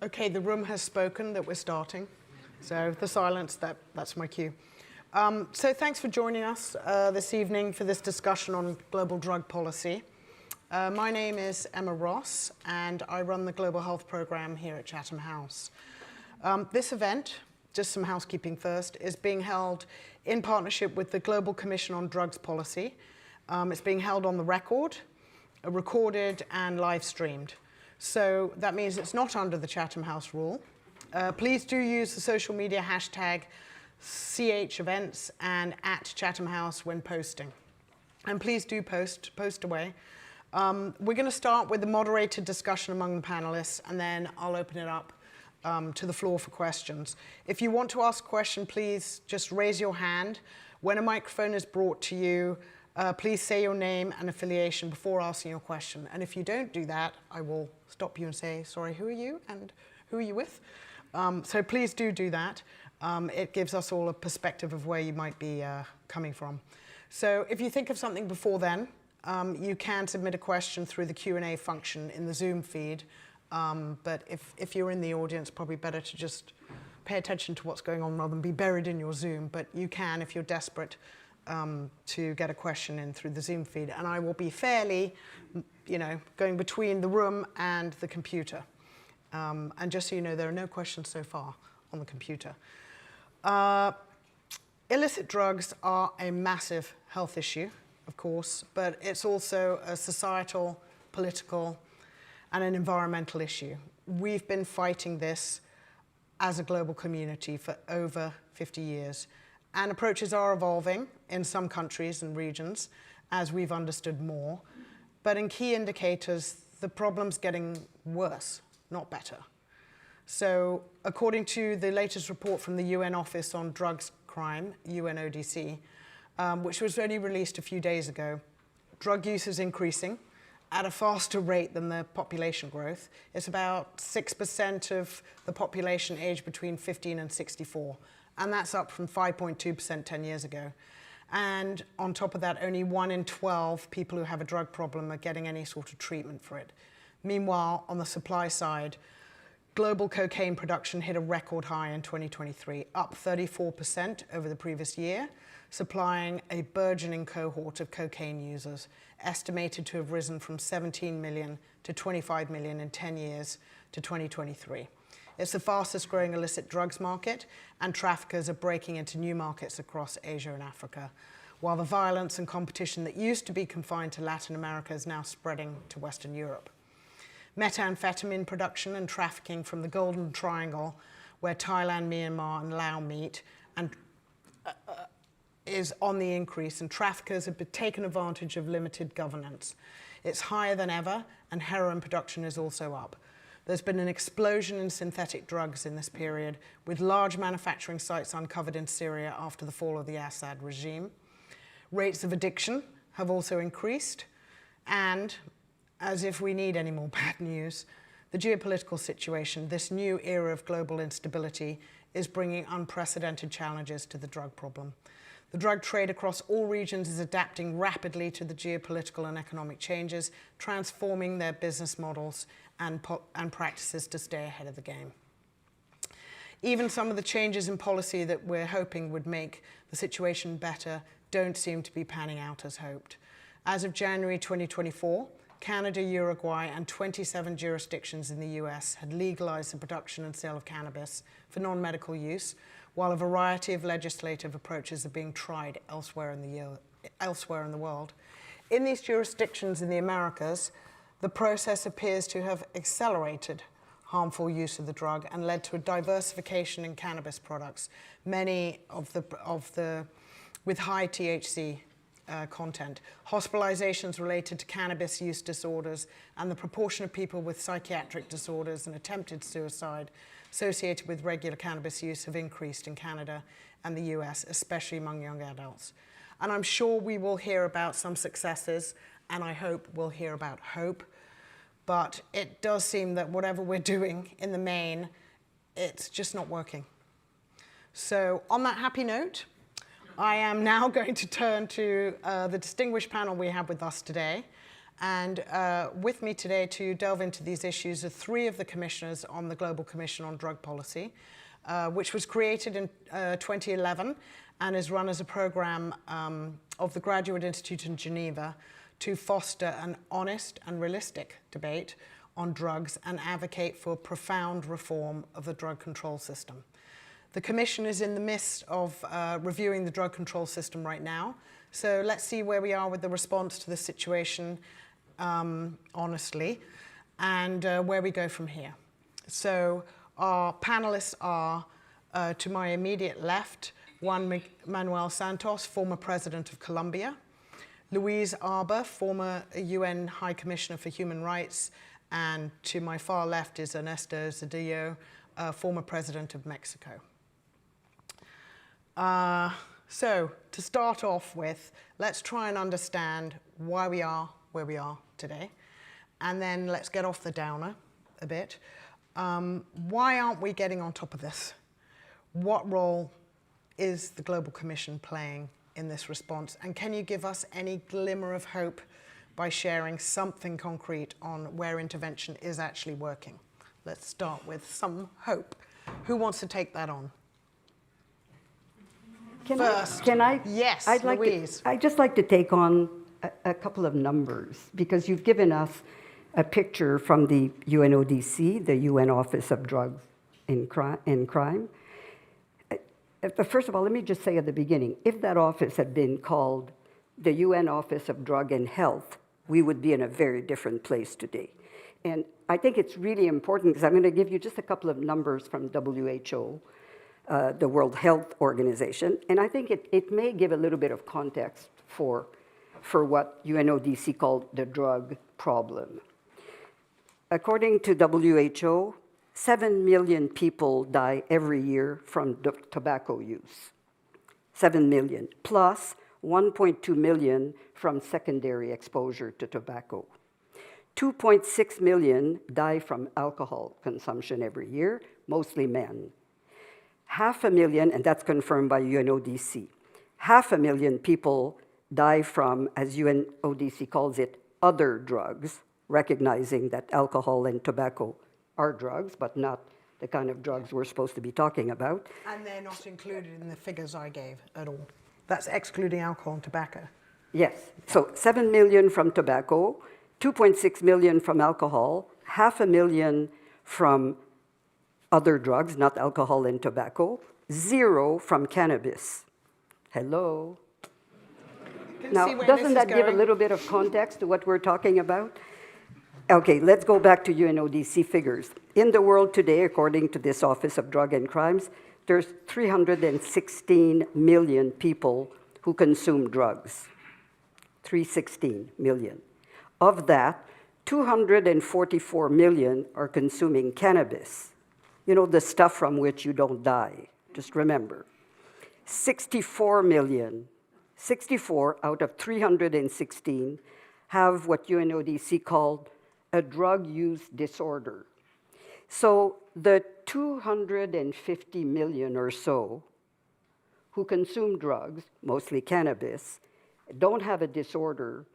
Okay, the room has spoken that we're starting. So the silence, that's my cue. So thanks for joining us this evening for this discussion on global drug policy. My name is Emma Ross, and I run the Global Health Program here at Chatham House. This event, just some housekeeping first, is being held in partnership with the Global Commission on Drugs Policy. It's being held on the record, recorded, and live streamed. So that means it's not under the Chatham House rule. Please do use the social media hashtag #CHEvents and @Chatham House when posting. And please do post away. We're going to start with the moderated discussion among the panelists, and then I'll open it up to the floor for questions. If you want to ask a question, please just raise your hand. When a microphone is brought to you, please say your name and affiliation before asking your question. And if you don't do that, I will stop you and say, sorry, who are you and who are you with? So please do that. It gives us all a perspective of where you might be coming from. So if you think of something before then, you can submit a question through the Q&A function in the Zoom feed. But if you're in the audience, probably better to just pay attention to what's going on rather than be buried in your Zoom. But you can, if you're desperate, to get a question in through the Zoom feed. And I will be fairly, going between the room and the computer. And just so you know, there are no questions so far on the computer. Illicit drugs are a massive health issue, of course, but it's also a societal, political, and an environmental issue. We've been fighting this as a global community for over 50 years. And approaches are evolving in some countries and regions as we've understood more. But in key indicators, the problem's getting worse, not better. So according to the latest report from the UN Office on Drugs Crime, UNODC, which was only released a few days ago, drug use is increasing at a faster rate than the population growth. It's about 6% of the population aged between 15 and 64. And that's up from 5.2% 10 years ago. And on top of that, only 1 in 12 people who have a drug problem are getting any sort of treatment for it. Meanwhile, on the supply side, global cocaine production hit a record high in 2023, up 34% over the previous year, supplying a burgeoning cohort of cocaine users, estimated to have risen from 17 million to 25 million in 10 years to 2023. It's the fastest growing illicit drugs market, and traffickers are breaking into new markets across Asia and Africa, while the violence and competition that used to be confined to Latin America is now spreading to Western Europe. Methamphetamine production and trafficking from the Golden Triangle, where Thailand, Myanmar, and Laos meet, is on the increase, and traffickers have taken advantage of limited governance. It's higher than ever, and heroin production is also up. There's been an explosion in synthetic drugs in this period, with large manufacturing sites uncovered in Syria after the fall of the Assad regime. Rates of addiction have also increased, and as if we need any more bad news, the geopolitical situation, this new era of global instability, is bringing unprecedented challenges to the drug problem. The drug trade across all regions is adapting rapidly to the geopolitical and economic changes, transforming their business models and practices to stay ahead of the game. Even some of the changes in policy that we're hoping would make the situation better don't seem to be panning out as hoped. As of January 2024, Canada, Uruguay, and 27 jurisdictions in the US had legalized the production and sale of cannabis for non-medical use, while a variety of legislative approaches are being tried elsewhere in the world. In these jurisdictions in the Americas, the process appears to have accelerated harmful use of the drug and led to a diversification in cannabis products, many with high THC content. Hospitalizations related to cannabis use disorders and the proportion of people with psychiatric disorders and attempted suicide associated with regular cannabis use have increased in Canada and the US, especially among young adults. And I'm sure we will hear about some successes, and I hope we'll hear about hope. But it does seem that whatever we're doing in the main, it's just not working. So on that happy note, I am now going to turn to the distinguished panel we have with us today. And with me today to delve into these issues are three of the commissioners on the Global Commission on Drug Policy, which was created in 2011 and is run as a program of the Graduate Institute in Geneva to foster an honest and realistic debate on drugs and advocate for profound reform of the drug control system. The Commission is in the midst of reviewing the drug control system right now. So let's see where we are with the response to the situation, honestly, and where we go from here. So our panelists are, to my immediate left, Juan Manuel Santos, former president of Colombia, Louise Arbour, former UN High Commissioner for Human Rights, and to my far left is Ernesto Zedillo, former president of Mexico. So to start off with, let's try and understand why we are where we are today, and then let's get off the downer a bit. Why aren't we getting on top of this? What role is the Global Commission playing in this response? And can you give us any glimmer of hope by sharing something concrete on where intervention is actually working? Let's start with some hope. Who wants to take that on? Can I? Yes, Louise. I'd just like to take on a couple of numbers, because you've given us a picture from the UNODC, the UN Office of Drugs and Crime. First of all, let me just say at the beginning, if that office had been called the UN Office of Drug and Health, we would be in a very different place today. And I think it's really important, because I'm going to give you just a couple of numbers from WHO, the World Health Organization, and I think it may give a little bit of context for what UNODC called the drug problem. According to WHO, 7 million people die every year from tobacco use. 7 million, plus 1.2 million from secondary exposure to tobacco. 2.6 million die from alcohol consumption every year, mostly men. 500,000, and that's confirmed by UNODC, 500,000 people die from, as UNODC calls it, other drugs, recognizing that alcohol and tobacco are drugs, but not the kind of drugs we're supposed to be talking about. And they're not included in the figures I gave at all. That's excluding alcohol and tobacco. Yes, so 7 million from tobacco, 2.6 million from alcohol, 500,000 from other drugs, not alcohol and tobacco, 0 from cannabis. Hello? Now, doesn't that give a little bit of context to what we're talking about? Okay, let's go back to UNODC figures. In the world today, according to this Office of Drug and Crimes, there's 316 million people who consume drugs. 316 million. Of that, 244 million are consuming cannabis. You know, the stuff from which you don't die. Just remember. 64 million, 64 out of 316 have what UNODC called a drug use disorder. So the 250 million or so who consume drugs, mostly cannabis, don't have a disorder.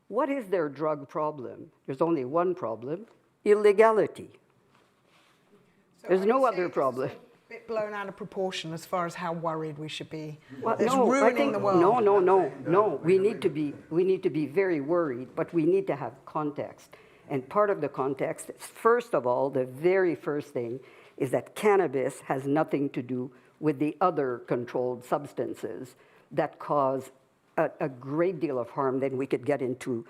What is their drug problem? There's only one problem: illegality. So there's no other problem. It's a bit blown out of proportion as far as how worried we should be. Well, it's ruining the world. No. We need to be very worried, but we need to have context. And part of the context, first of all, the very first thing is that cannabis has nothing to do with the other controlled substances that cause a great deal of harm. Then we could get into,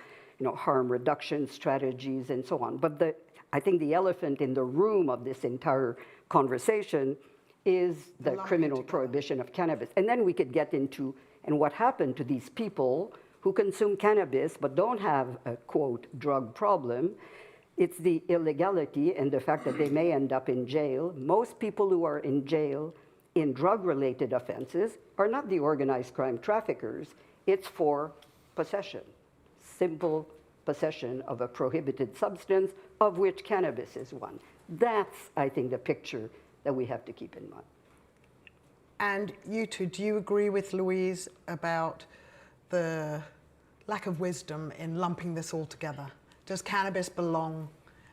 harm reduction strategies and so on. But I think the elephant in the room of this entire conversation is the criminal prohibition of cannabis. And then we could get into, and what happened to these people who consume cannabis but don't have a, quote, drug problem. It's the illegality and the fact that they may end up in jail. Most people who are in jail in drug-related offenses are not the organized crime traffickers. It's for possession, simple possession of a prohibited substance, of which cannabis is one. That's, I think, the picture that we have to keep in mind. And you two, do you agree with Louise about the lack of wisdom in lumping this all together? Does cannabis belong,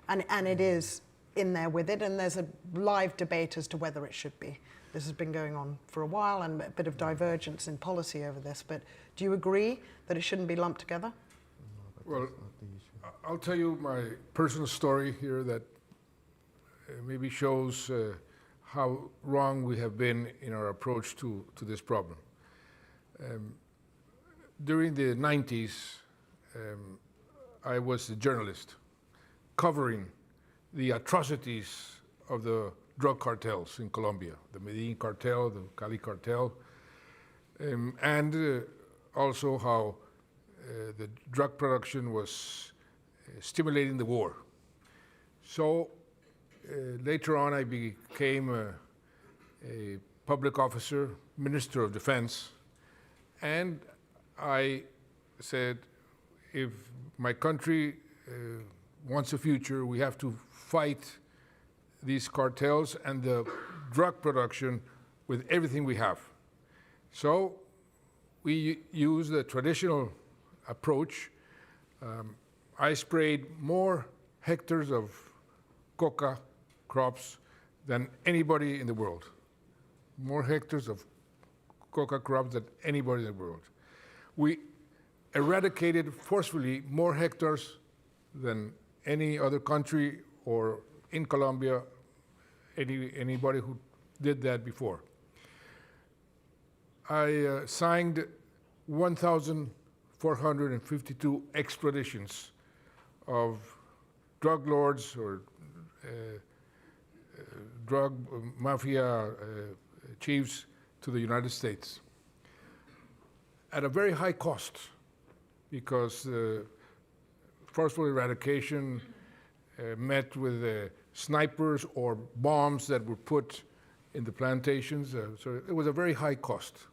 and it is in there with it, and there's a live debate as to whether it should be. This has been going on for a while, and a bit of divergence in policy over this, but do you agree that it shouldn't be lumped together? Well, I'll tell you my personal story here that maybe shows how wrong we have been in our approach to this problem. During the 90s, I was a journalist covering the atrocities of the drug cartels in Colombia, the Medellin cartel, the Cali cartel, and also how the drug production was stimulating the war. So later on I became a public officer, Minister of Defense, and I said, if my country wants a future, we have to fight these cartels and the drug production with everything we have. So we use the traditional approach. I sprayed more hectares of coca crops than anybody in the world. More hectares of coca crops than anybody in the world. We eradicated forcefully more hectares than any other country or in Colombia, anybody who did that before. I signed 1,452 extraditions of drug lords or drug mafia chiefs to the United States at a very high cost, because forceful eradication met with snipers or bombs that were put in the plantations. So it was a very high cost.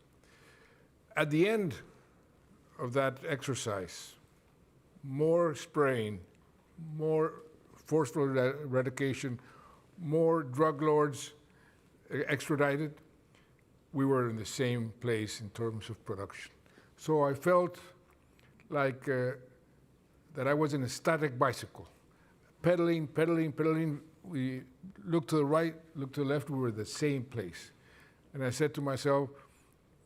At the end of that exercise, more spraying, more forceful eradication, more drug lords extradited, we were in the same place in terms of production. So I felt like that I was in a static bicycle, pedaling, pedaling, pedaling. We looked to the right, looked to the left, we were in the same place. And I said to myself,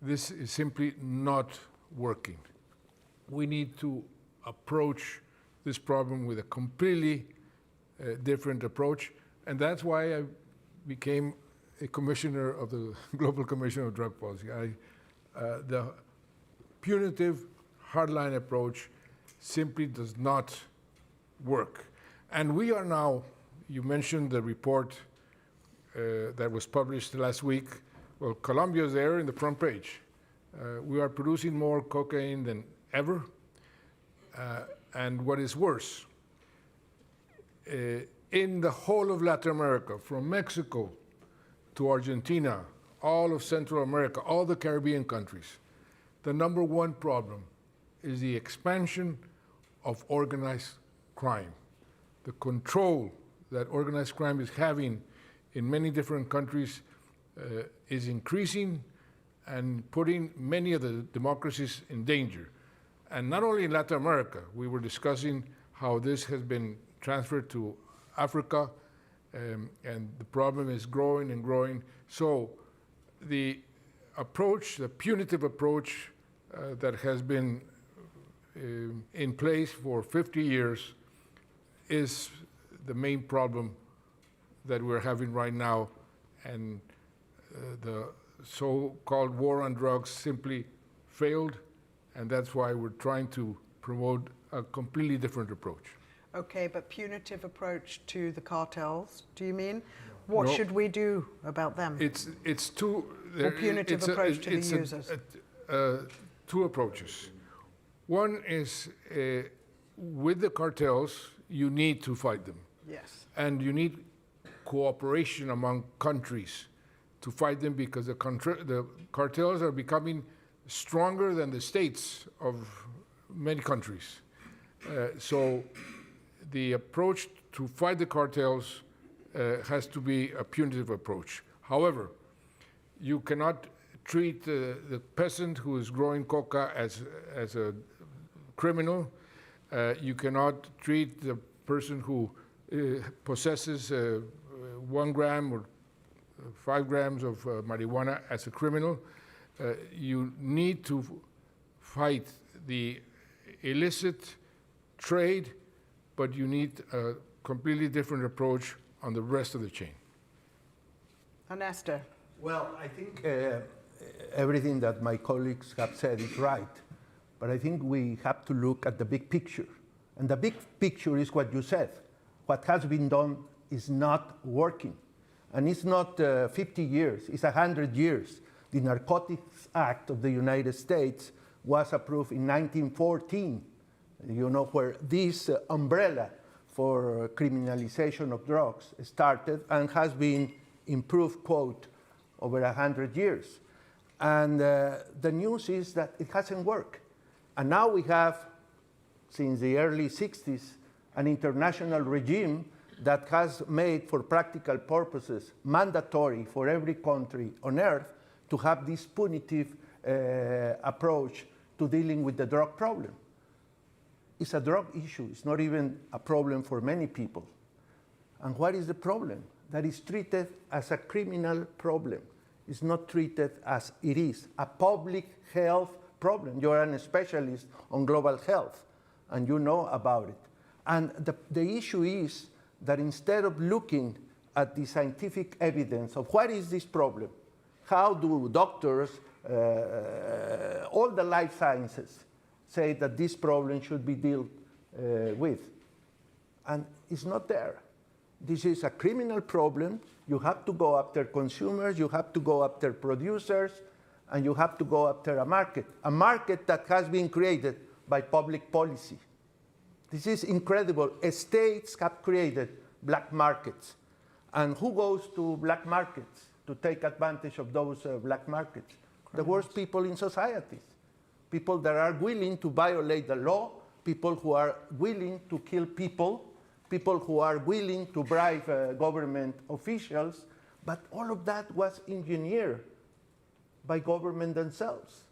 this is simply not working. We need to approach this problem with a completely different approach. And that's why I became a commissioner of the Global Commission of Drug Policy. The punitive hardline approach simply does not work. And we are now, you mentioned the report that was published last week. Well, Colombia is there in the front page. We are producing more cocaine than ever. And what is worse, in the whole of Latin America, from Mexico to Argentina, all of Central America, all the Caribbean countries, the number one problem is the expansion of organized crime. The control that organized crime is having in many different countries is increasing and putting many of the democracies in danger. And not only in Latin America, we were discussing how this has been transferred to Africa, and the problem is growing and growing. So the approach, the punitive approach that has been in place for 50 years is the main problem that we're having right now, and the so-called war on drugs simply failed, and that's why we're trying to promote a completely different approach. Okay, but punitive approach to the cartels, do you mean? What No. should we do about them? It's two. Or punitive approach to the users? Two approaches. One is with the cartels, you need to fight them. Yes. And you need cooperation among countries to fight them, because the cartels are becoming stronger than the states of many countries. So the approach to fight the cartels has to be a punitive approach. However, you cannot treat the peasant who is growing coca as a criminal. You cannot treat the person who possesses 1 gram or 5 grams of marijuana as a criminal. You need to fight the illicit trade, but you need a completely different approach on the rest of the chain. Ernesto. Well, I think everything that my colleagues have said is right, but I think we have to look at the big picture. And the big picture is what you said. What has been done is not working. And it's not 50 years, it's 100 years. The Narcotics Act of the United States was approved in 1914, you know, where this umbrella for criminalization of drugs started and has been improved, quote, over 100 years. And the news is that it hasn't worked. And now we have, since the early 60s, an international regime that has made, for practical purposes, mandatory for every country on earth to have this punitive approach to dealing with the drug problem. It's a drug issue. It's not even a problem for many people. And what is the problem? That is treated as a criminal problem. It's not treated as it is, a public health problem. You're a specialist on global health, and you know about it. And the issue is that instead of looking at the scientific evidence of what is this problem, how do doctors, all the life sciences, say that this problem should be dealt with? And it's not there. This is a criminal problem. You have to go after consumers, you have to go after producers, and you have to go after a market that has been created by public policy. This is incredible. States have created black markets. And who goes to black markets to take advantage of those black markets? The worst people in societies. People that are willing to violate the law, people who are willing to kill people, people who are willing to bribe government officials. But all of that was engineered by government themselves.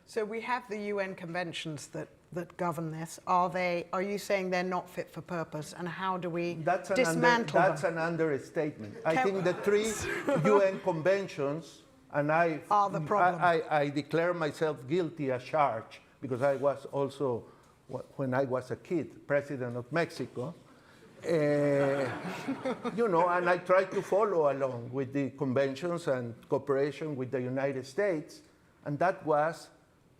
So we have the UN conventions that govern this. Are you saying they're not fit for purpose? And how do we dismantle them? That's an understatement. I think the 3 UN conventions, and are the problem. I declare myself guilty as charged, because I was also, when I was a kid, president of Mexico. You know, and I tried to follow along with the conventions and cooperation with the United States, and that was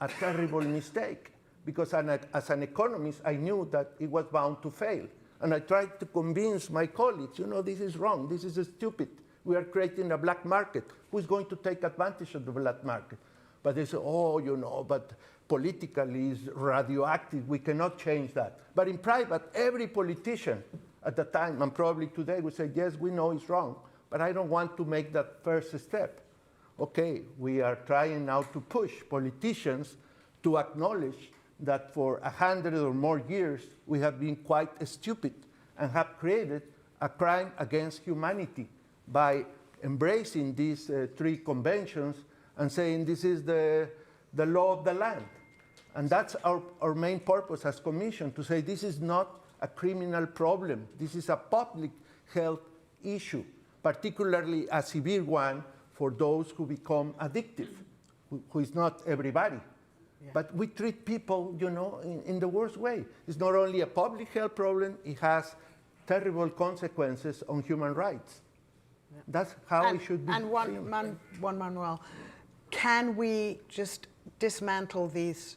a terrible mistake, because as an economist, I knew that it was bound to fail. And I tried to convince my colleagues, you know, this is wrong, this is stupid. We are creating a black market. Who's going to take advantage of the black market? But they say, oh, you know, but politically it's radioactive, we cannot change that. But in private, every politician at the time, and probably today, would say, yes, we know it's wrong, but I don't want to make that first step. Okay, we are trying now to push politicians to acknowledge that for 100 or more years, we have been quite stupid and have created a crime against humanity by embracing these 3 conventions and saying this is the law of the land. And that's our main purpose as Commission, to say this is not a criminal problem. This is a public health issue, particularly a severe one for those who become addictive, who is not everybody. Yeah. But we treat people, you know, in the worst way. It's not only a public health problem, it has terrible consequences on human rights. Yeah. That's how it should be. And Juan Manuel, can we just dismantle these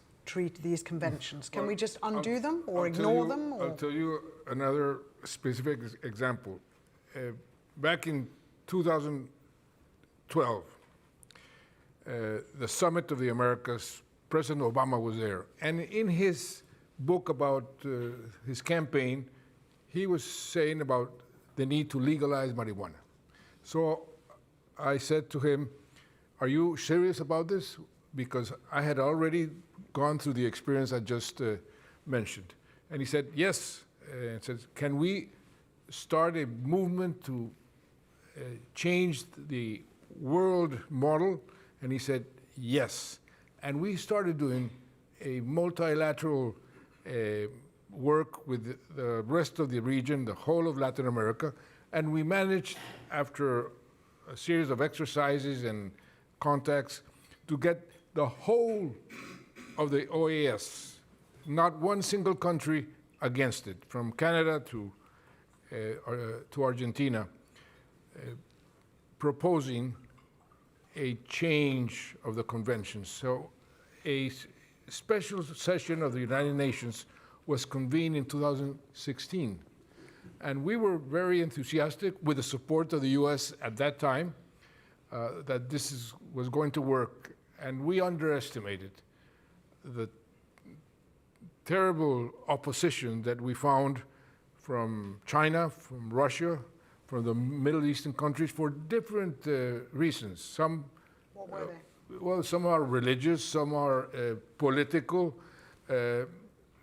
conventions? Can we just undo them or ignore them? Or? I'll tell you another specific example. Back in 2012, the Summit of the Americas, President Obama was there. And in his book about his campaign, he was saying about the need to legalize marijuana. So I said to him, are you serious about this? Because I had already gone through the experience I just mentioned. And he said, yes. And said, can we start a movement to change the world model? And he said, yes. And we started doing a multilateral work with the rest of the region, the whole of Latin America, and we managed, after a series of exercises and contacts, to get the whole of the OAS, not one single country against it, from Canada to Argentina, proposing a change of the convention. So a special session of the United Nations was convened in 2016. And we were very enthusiastic, with the support of the US at that time, that this was going to work. And we underestimated the terrible opposition that we found from China, from Russia, from the Middle Eastern countries, for different reasons. What were they? Well, some are religious, some are political,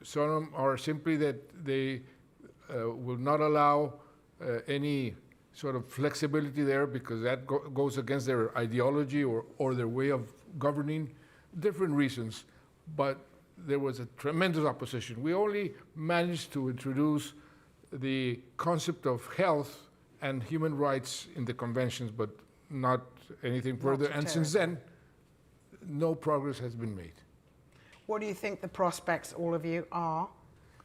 some are simply that they will not allow any sort of flexibility there, because that goes against their ideology or their way of governing, different reasons. But there was a tremendous opposition. We only managed to introduce the concept of health and human rights in the conventions, but not anything further. And since then, no progress has been made. What do you think the prospects, all of you, are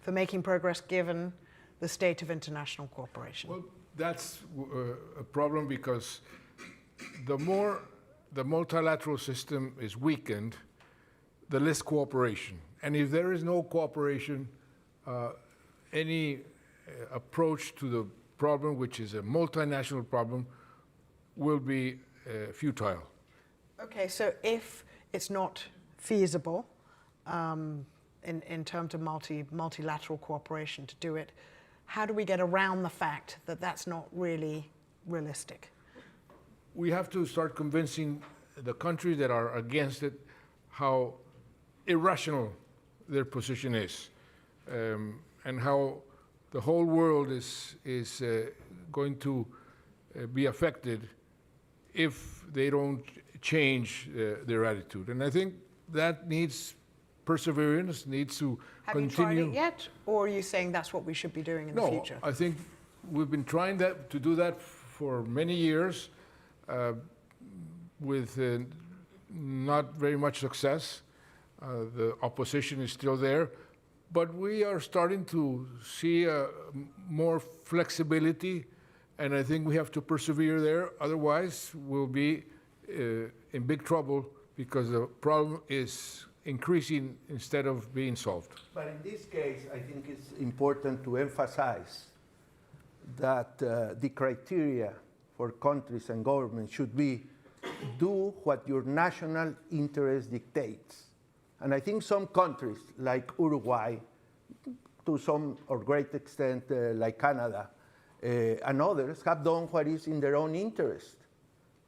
for making progress given the state of international cooperation? Well, that's a problem, because the more the multilateral system is weakened, the less cooperation. And if there is no cooperation, any approach to the problem, which is a multinational problem, will be futile. Okay, so if it's not feasible in terms of multilateral cooperation to do it, how do we get around the fact that that's not really realistic? We have to start convincing the countries that are against it how irrational their position is, and how the whole world is going to be affected if they don't change their attitude. And I think that needs perseverance, needs to continue. Have you tried it yet, or are you saying that's what we should be doing in the future? No, I think we've been trying to do that for many years, with not very much success. The opposition is still there, but we are starting to see more flexibility, and I think we have to persevere there. Otherwise, we'll be in big trouble, because the problem is increasing instead of being solved. But in this case, I think it's important to emphasize that the criteria for countries and governments should be do what your national interest dictates. And I think some countries, like Uruguay, to some or great extent like Canada, and others, have done what is in their own interest.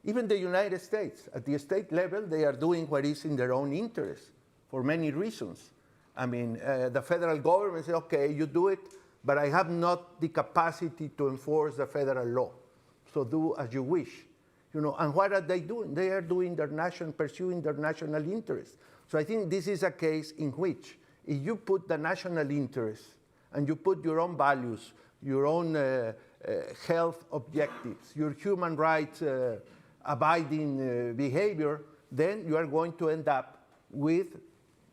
Even the United States, at the state level, they are doing what is in their own interest for many reasons. I mean, the federal government says, okay, you do it, but I have not the capacity to enforce the federal law. So do as you wish. You know, and what are they doing? They are doing pursuing their national interest. So I think this is a case in which, if you put the national interest and you put your own values, your own health objectives, your human rights abiding behavior, then you are going to end up with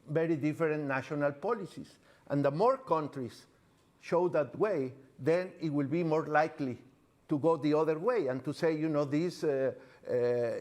very different national policies. And the more countries show that way, then it will be more likely to go the other way and to say, you know, these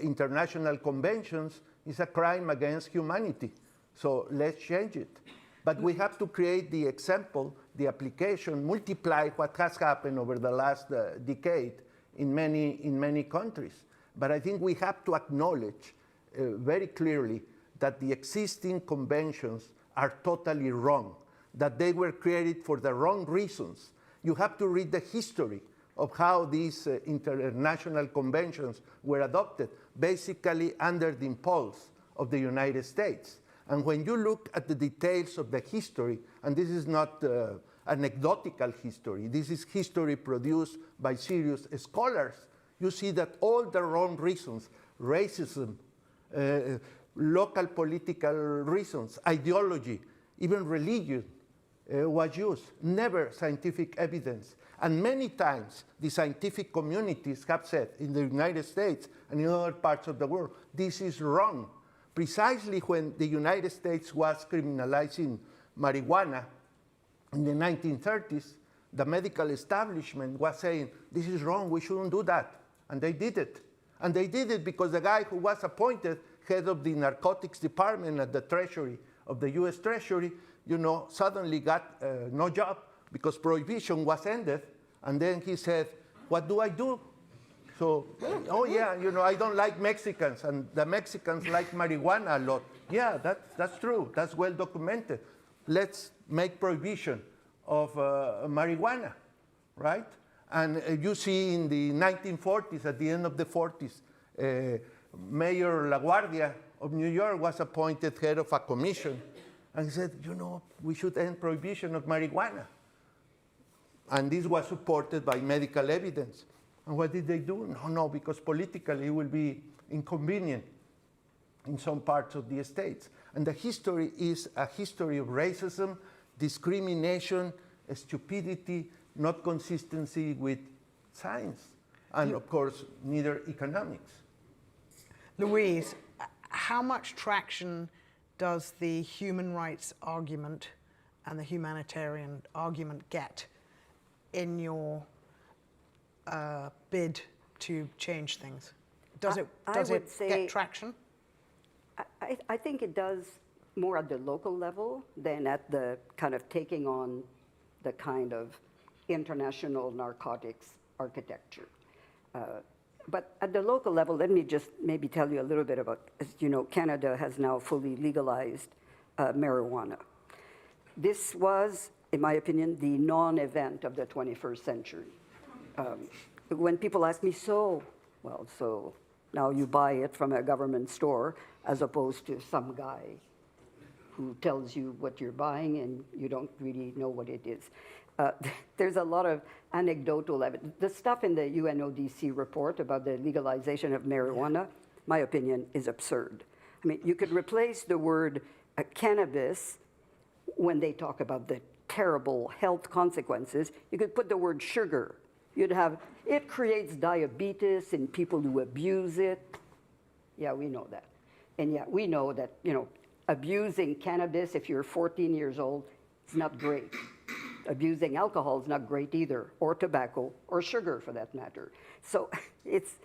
international conventions is a crime against humanity. So let's change it. But we have to create the example, the application, multiply what has happened over the last decade in many countries. But I think we have to acknowledge very clearly that the existing conventions are totally wrong, that they were created for the wrong reasons. You have to read the history of how these international conventions were adopted, basically under the impulse of the United States. And when you look at the details of the history, and this is not anecdotal history, this is history produced by serious scholars, you see that all the wrong reasons, racism, local political reasons, ideology, even religion, was used, never scientific evidence. And many times the scientific communities have said in the United States and in other parts of the world, this is wrong. Precisely when the United States was criminalizing marijuana in the 1930s, the medical establishment was saying, this is wrong, we shouldn't do that. And they did it. And they did it because the guy who was appointed head of the narcotics department at the Treasury of the US Treasury, suddenly got no job because prohibition was ended. And then he said, what do I do? So, oh yeah, I don't like Mexicans, and the Mexicans like marijuana a lot. Yeah, that's true. That's well documented. Let's make prohibition of marijuana, right? And you see in the 1940s, at the end of the 40s, Mayor LaGuardia of New York was appointed head of a commission. And he said, we should end prohibition of marijuana. And this was supported by medical evidence. And what did they do? No, because politically it will be inconvenient in some parts of the states. And the history is a history of racism, discrimination, stupidity, not consistency with science, and of course, neither economics. Luis, how much traction does the human rights argument and the humanitarian argument get in your bid to change things? Does it get traction? I think it does more at the local level than at the kind of taking on the kind of international narcotics architecture. But at the local level, let me just maybe tell you a little bit about, as you know, Canada has now fully legalized marijuana. This was, in my opinion, the non-event of the 21st century. When people ask me, so now you buy it from a government store as opposed to some guy who tells you what you're buying and you don't really know what it is. There's a lot of anecdotal evidence. The stuff in the UNODC report about the legalization of marijuana, my opinion, is absurd. I mean, you could replace the word cannabis when they talk about the terrible health consequences. You could put the word sugar. You'd have, it creates diabetes in people who abuse it. Yeah, we know that. And yeah, we know that, abusing cannabis if you're 14 years old is not great. Abusing alcohol is not great either, or tobacco, or sugar for that matter. So it's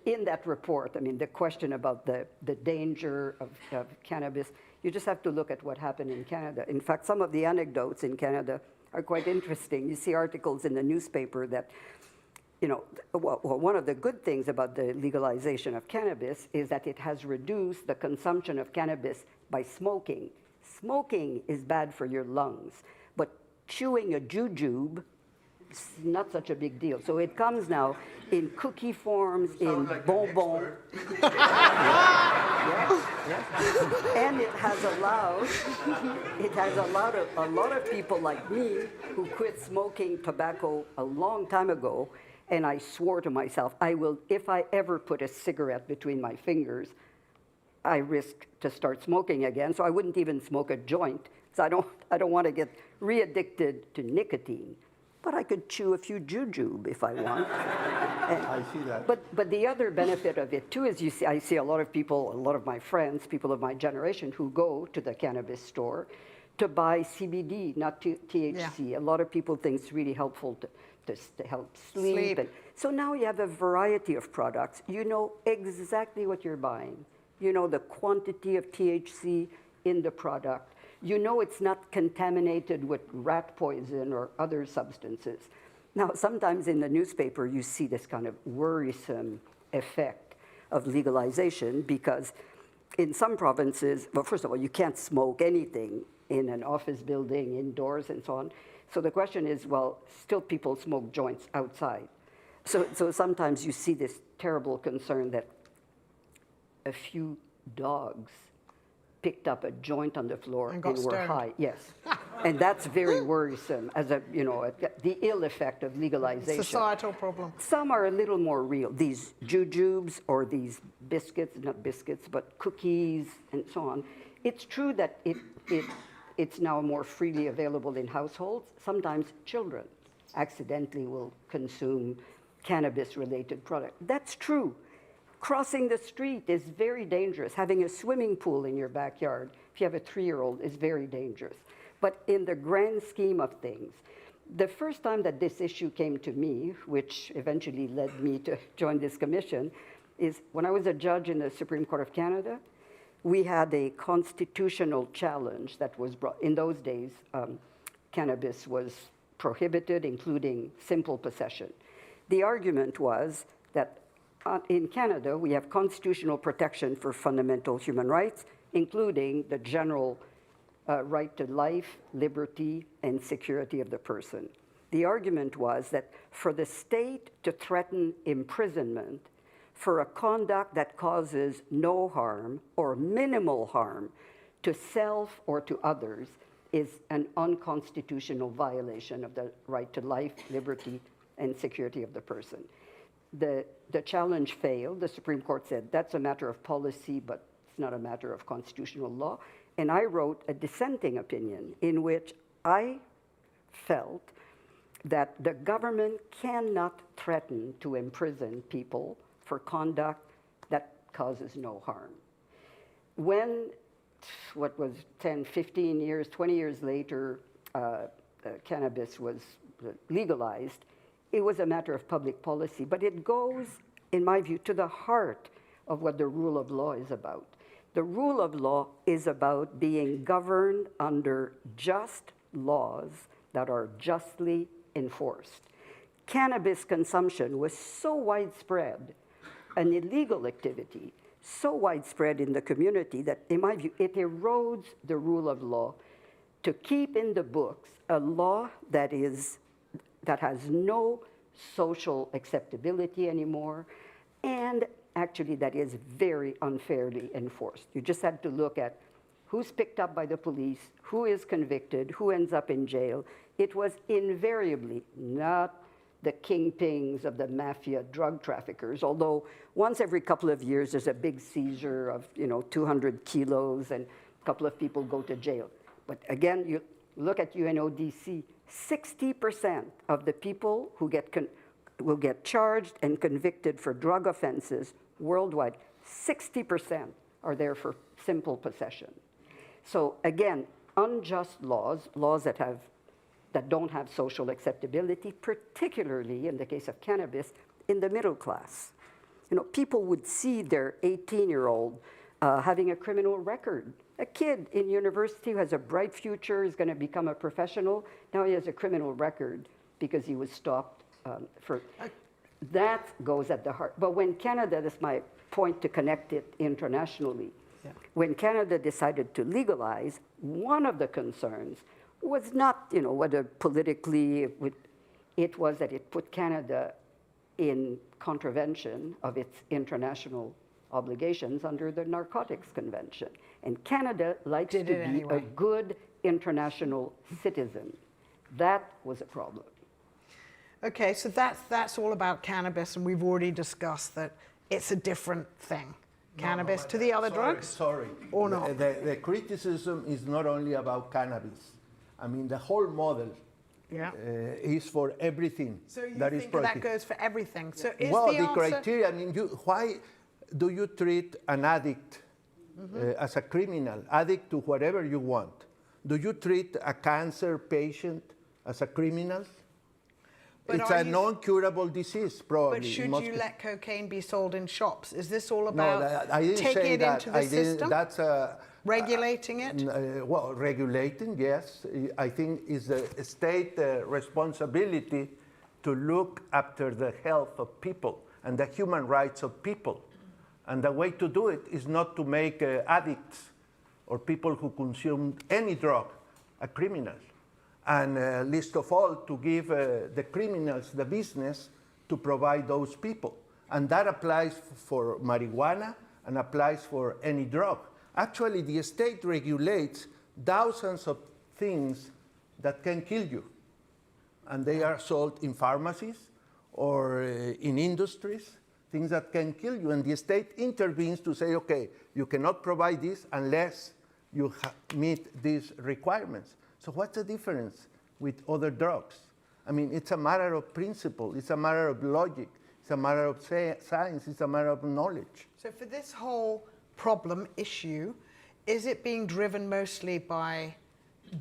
in that report, I mean, the question about the danger of cannabis, you just have to look at what happened in Canada. In fact, some of the anecdotes in Canada are quite interesting. You see articles in the newspaper that, one of the good things about the legalization of cannabis is that it has reduced the consumption of cannabis by smoking. Smoking is bad for your lungs, but chewing a jujube is not such a big deal. So it comes now in cookie forms, in like bonbon. And it has allowed a lot of people like me who quit smoking tobacco a long time ago, and I swore to myself, if I ever put a cigarette between my fingers, I risk to start smoking again. So I wouldn't even smoke a joint, because I don't want to get re-addicted to nicotine. But I could chew a few jujube if I want. I see that. But the other benefit of it too is I see a lot of people, a lot of my friends, people of my generation who go to the cannabis store to buy CBD, not THC. Yeah. A lot of people think it's really helpful to help sleep. And so now you have a variety of products. You know exactly what you're buying. You know the quantity of THC in the product. You know it's not contaminated with rat poison or other substances. Now, sometimes in the newspaper, you see this kind of worrisome effect of legalization because in some provinces, well, first of all, you can't smoke anything in an office building, indoors, and so on. So the question is, well, still people smoke joints outside. So sometimes you see this terrible concern that a few dogs picked up a joint on the floor and were high. Yes, and that's very worrisome as the ill effect of legalization. Societal problem. Some are a little more real. These jujubes or these biscuits, not biscuits, but cookies and so on. It's true that it it's now more freely available in households. Sometimes children accidentally will consume cannabis-related product. That's true. Crossing the street is very dangerous. Having a swimming pool in your backyard, if you have a 3-year-old, is very dangerous. But in the grand scheme of things, the first time that this issue came to me, which eventually led me to join this commission, is when I was a judge in the Supreme Court of Canada. We had a constitutional challenge that was brought. In those days, cannabis was prohibited, including simple possession. The argument was that in Canada, we have constitutional protection for fundamental human rights, including the general right to life, liberty, and security of the person. The argument was that for the state to threaten imprisonment for a conduct that causes no harm or minimal harm to self or to others is an unconstitutional violation of the right to life, liberty, and security of the person. The challenge failed. The Supreme Court said that's a matter of policy, but it's not a matter of constitutional law. And I wrote a dissenting opinion in which I felt that the government cannot threaten to imprison people for conduct that causes no harm. When, what was 10, 15 years, 20 years later, cannabis was legalized, it was a matter of public policy. But it goes, in my view, to the heart of what the rule of law is about. The rule of law is about being governed under just laws that are justly enforced. Cannabis consumption was so widespread, an illegal activity, so widespread in the community that, in my view, it erodes the rule of law to keep in the books a law that has no social acceptability anymore, and actually that is very unfairly enforced. You just had to look at who's picked up by the police, who is convicted, who ends up in jail. It was invariably not the kingpins of the mafia drug traffickers, although once every couple of years there's a big seizure of 200 kilos and a couple of people go to jail. But again, you look at UNODC, 60% of the people who will get charged and convicted for drug offenses worldwide, 60% are there for simple possession. So again, unjust laws that don't have social acceptability, particularly in the case of cannabis, in the middle class. People would see their 18-year-old having a criminal record. A kid in university who has a bright future, is going to become a professional. Now he has a criminal record because he was stopped for. That goes at the heart. But when Canada, that's my point to connect it internationally, when Canada decided to legalize, one of the concerns was not, whether politically, it was that it put Canada in contravention of its international obligations under the Narcotics Convention. And Canada likes to be a good international citizen. That was a problem. Okay, so that's all about cannabis, and we've already discussed that it's a different thing. Cannabis to the other drugs? Sorry. Or not? The criticism is not only about cannabis. I mean, the whole model is for everything. So you that think is that goes for everything? So is well, the the answer... criteria, I mean, why do you treat an addict as a criminal, addict to whatever you want? Do you treat a cancer patient as a criminal? But it's a non-curable disease, probably. But should you let cocaine be sold in shops? Is this all No, about I didn't taking say it that. into the system? That's regulating it? Well, regulating, yes. I think is the state responsibility to look after the health of people and the human rights of people. And the way to do it is not to make addicts or people who consume any drug a criminal. And least of all, to give the criminals the business to provide those people. And that applies for marijuana and applies for any drug. Actually, the state regulates thousands of things that can kill you. And they are sold in pharmacies or in industries, things that can kill you. And the state intervenes to say, okay, you cannot provide this unless you meet these requirements. So what's the difference with other drugs? I mean, it's a matter of principle, it's a matter of logic, it's a matter of science, it's a matter of knowledge. So for this whole problem issue, is it being driven mostly by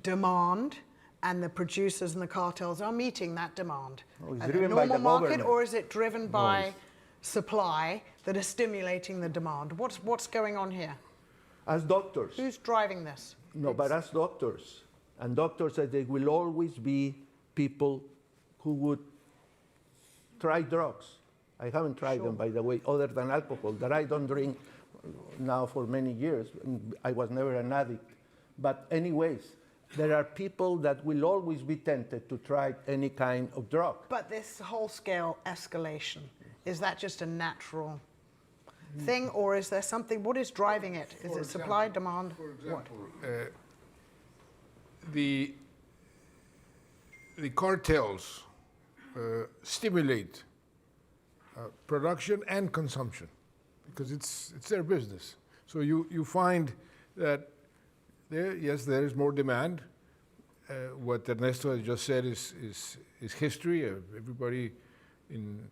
demand, and the producers and the cartels are meeting that demand it's at a driven by normal the market, government. or is it driven by supply that is stimulating the demand? What's going on here? As doctors, Who's driving this? no, but as doctors, and doctors said there will always be people who would try drugs. I haven't tried them, by the way, other than alcohol, that I don't drink now for many years. I was never an addict. But anyways, there are people that will always be tempted to try any kind of drug. But this whole scale escalation, is that just a natural thing, or is there something, what is driving it? Is it supply, demand? For example, the cartels stimulate production and consumption because it's their business. So you find that there is more demand. What Ernesto has just said is history. Everybody in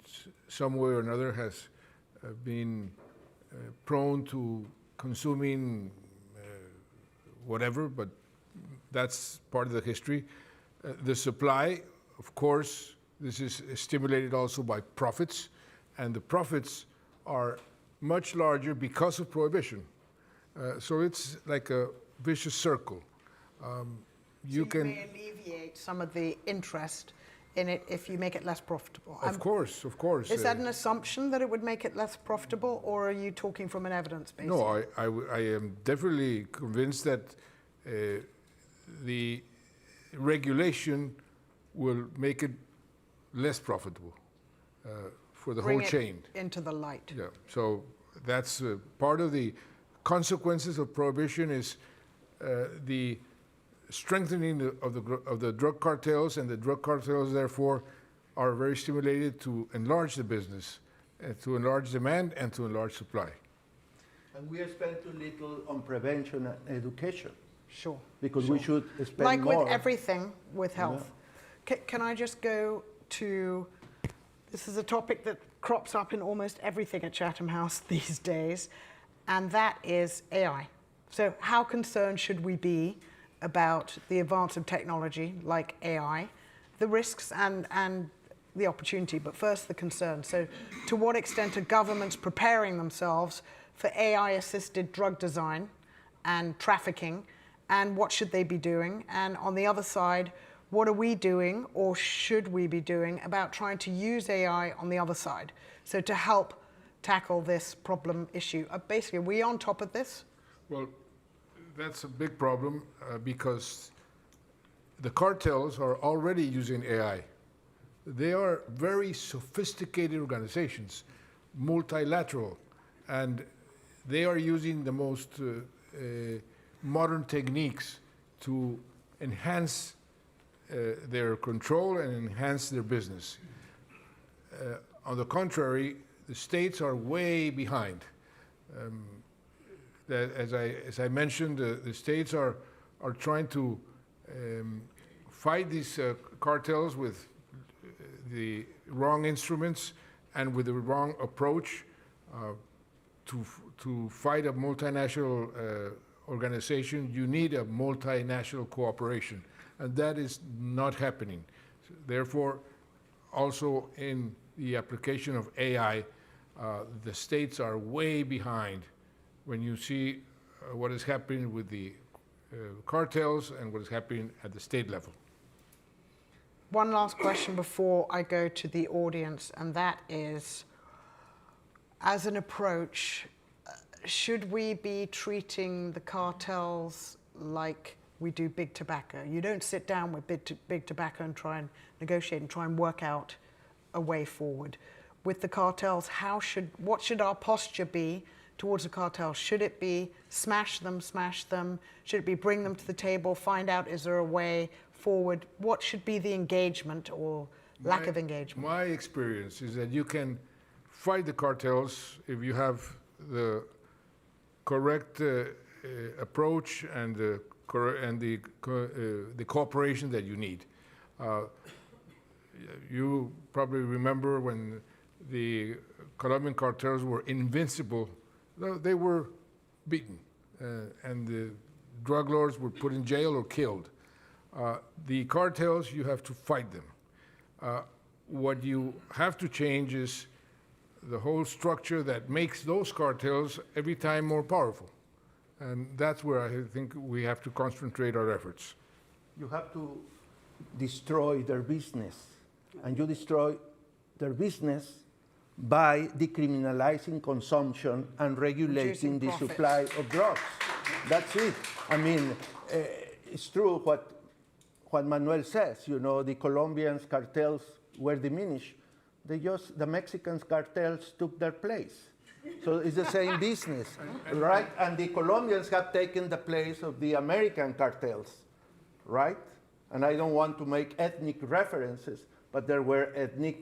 some way or another has been prone to consuming whatever, but that's part of the history. The supply, of course, this is stimulated also by profits, and the profits are much larger because of prohibition. So it's like a vicious circle. You may alleviate some of the interest in it if you make it less profitable. Of course. Is that an assumption that it would make it less profitable, or are you talking from an evidence basis? No, I am definitely convinced that the regulation will make it less profitable for the Bring whole it chain. into the light. Yeah, so that's part of the consequences of prohibition is the strengthening of the drug cartels, and the drug cartels therefore are very stimulated to enlarge the business, to enlarge demand and to enlarge supply. And we have spent too little on prevention and education. Sure. Because we should spend like more. with everything with health. Can I just go to, this is a topic that crops up in almost everything at Chatham House these days, and that is AI. So how concerned should we be about the advance of technology like AI, the risks and the opportunity, but first the concern. So to what extent are governments preparing themselves for AI-assisted drug design and trafficking, and what should they be doing? And on the other side, what are we doing, or should we be doing, about trying to use AI on the other side? So to help tackle this problem issue. Basically, are we on top of this? Well, that's a big problem because the cartels are already using AI. They are very sophisticated organizations, multilateral, and they are using the most modern techniques to enhance their control and enhance their business. On the contrary, the states are way behind. As I mentioned, the states are trying to fight these cartels with the wrong instruments and with the wrong approach. To fight a multinational organization, you need a multinational cooperation, and that is not happening. Therefore, also in the application of AI, the states are way behind when you see what is happening with the cartels and what is happening at the state level. One last question before I go to the audience, and that is, as an approach, should we be treating the cartels like we do big tobacco? You don't sit down with big tobacco and try and negotiate and try and work out a way forward. With the cartels, what should our posture be towards the cartels? Should it be smash them? Should it be bring them to the table, find out is there a way forward? What should be the engagement or lack of engagement? My experience is that you can fight the cartels if you have the correct approach and the cooperation that you need. You probably remember when the Colombian cartels were invincible. They were beaten, and the drug lords were put in jail or killed. The cartels, you have to fight them. What you have to change is the whole structure that makes those cartels every time more powerful. And that's where I think we have to concentrate our efforts. You have to destroy their business. And you destroy their business by decriminalizing consumption and regulating the profits. supply of drugs. That's it. I mean, it's true what Manuel says. You know, the Colombians cartels were diminished. The Mexican cartels took their place. So it's the same business, right? And the Colombians have taken the place of the American cartels, right? And I don't want to make ethnic references, but there were ethnic,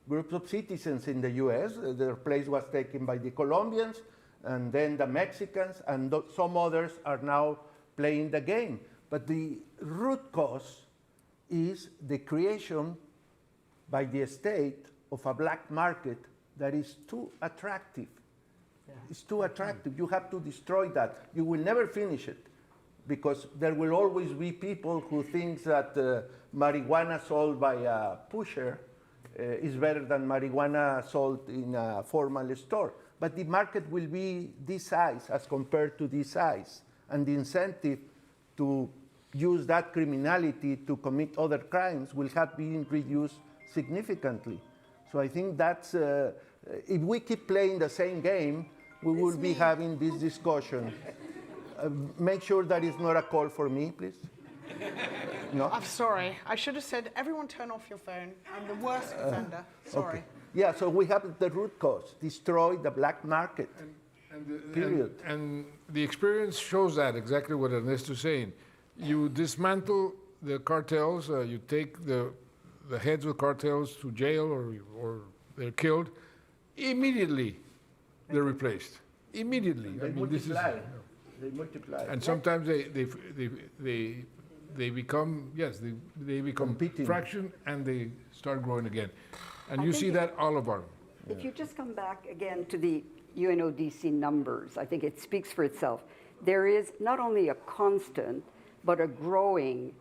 groups of citizens in the US. Their place was taken by the Colombians, and then the Mexicans, and some others are now playing the game. But the root cause is the creation by the state of a black market that is too attractive. Yeah. It's too attractive. You have to destroy that. You will never finish it, because there will always be people who think that marijuana sold by a pusher is better than marijuana sold in a formal store. But the market will be this size as compared to this size. And the incentive to use that criminality to commit other crimes will have been reduced significantly. So I think that's, if we keep playing the same game, we will be having this discussion. Make sure that it's not a call for me, please. No? I'm sorry. I should have said, everyone turn off your phone. I'm the worst offender. Sorry. Okay. Yeah, so we have the root cause, destroy the black market, period. And the experience shows that, exactly what Ernesto's saying. You dismantle the cartels, you take the heads of cartels to jail or they're killed, immediately they're replaced. Immediately. They multiply. They multiply. And sometimes they become, yes, they become competing fraction, and they start growing again. And you see that all of our. If you just come back again to the UNODC numbers, I think it speaks for itself. There is not only a constant, but a growing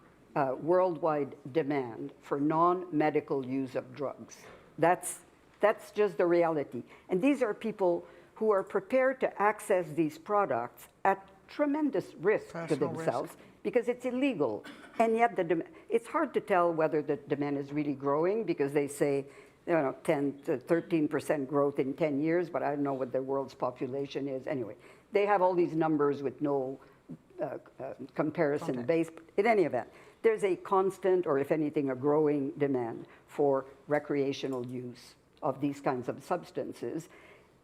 worldwide demand for non-medical use of drugs. That's just the reality. And these are people who are prepared to access these products at tremendous risk to themselves because it's illegal. And yet it's hard to tell whether the demand is really growing, because they say 10 to 13% growth in 10 years, but I don't know what the world's population is. Anyway, they have all these numbers with no comparison base. In any event, there's a constant, or if anything, a growing demand for recreational use of these kinds of substances.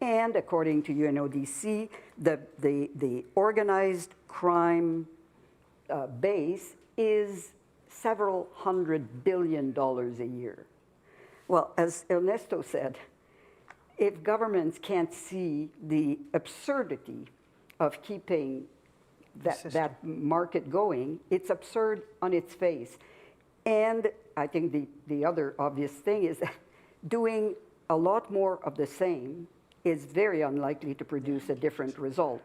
And according to UNODC, the organized crime base is several $100 billion a year. Well, as Ernesto said, if governments can't see the absurdity of keeping that market going, it's absurd on its face. And I think the other obvious thing is that doing a lot more of the same is very unlikely to produce a different result.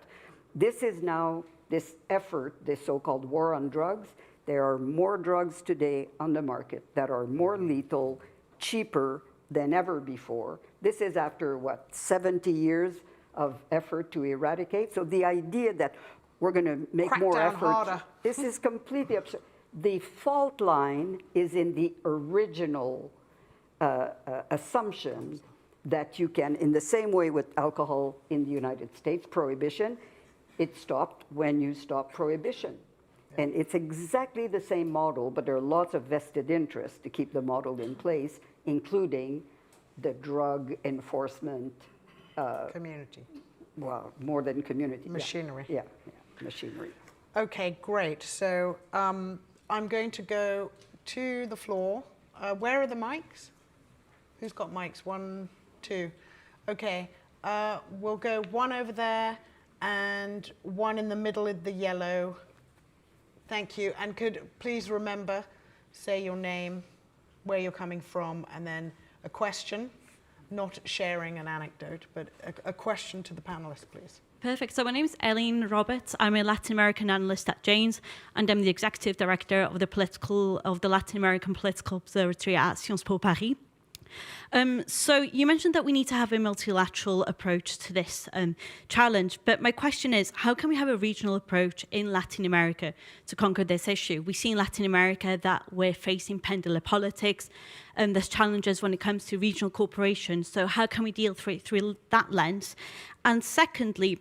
This is now this effort, this so-called war on drugs. There are more drugs today on the market that are more lethal, cheaper than ever before. This is after, 70 years of effort to eradicate? So the idea that we're going to make Crack more down effort, harder. this is completely absurd. The fault line is in the original assumption that you can, in the same way with alcohol in the United States, prohibition, it stopped when you stop prohibition. And it's exactly the same model, but there are lots of vested interests to keep the model in place, including the drug enforcement. Community. Well, more than community. Machinery. Yeah, machinery. Okay, great. So I'm going to go to the floor. Where are the mics? Who's got mics? 1, 2. Okay. We'll go one over there and one in the middle in the yellow. Thank you. And could please remember, say your name, where you're coming from, and then a question, not sharing an anecdote, but a question to the panelists, please. Perfect. So my name is Eileen Roberts. I'm a Latin American analyst at Janes, and I'm the executive director of the Latin American Political Observatory at Sciences Po Paris. So you mentioned that we need to have a multilateral approach to this challenge, but my question is, how can we have a regional approach in Latin America to conquer this issue? We see in Latin America that we're facing pendular politics, and there's challenges when it comes to regional cooperation. So how can we deal through that lens? And secondly,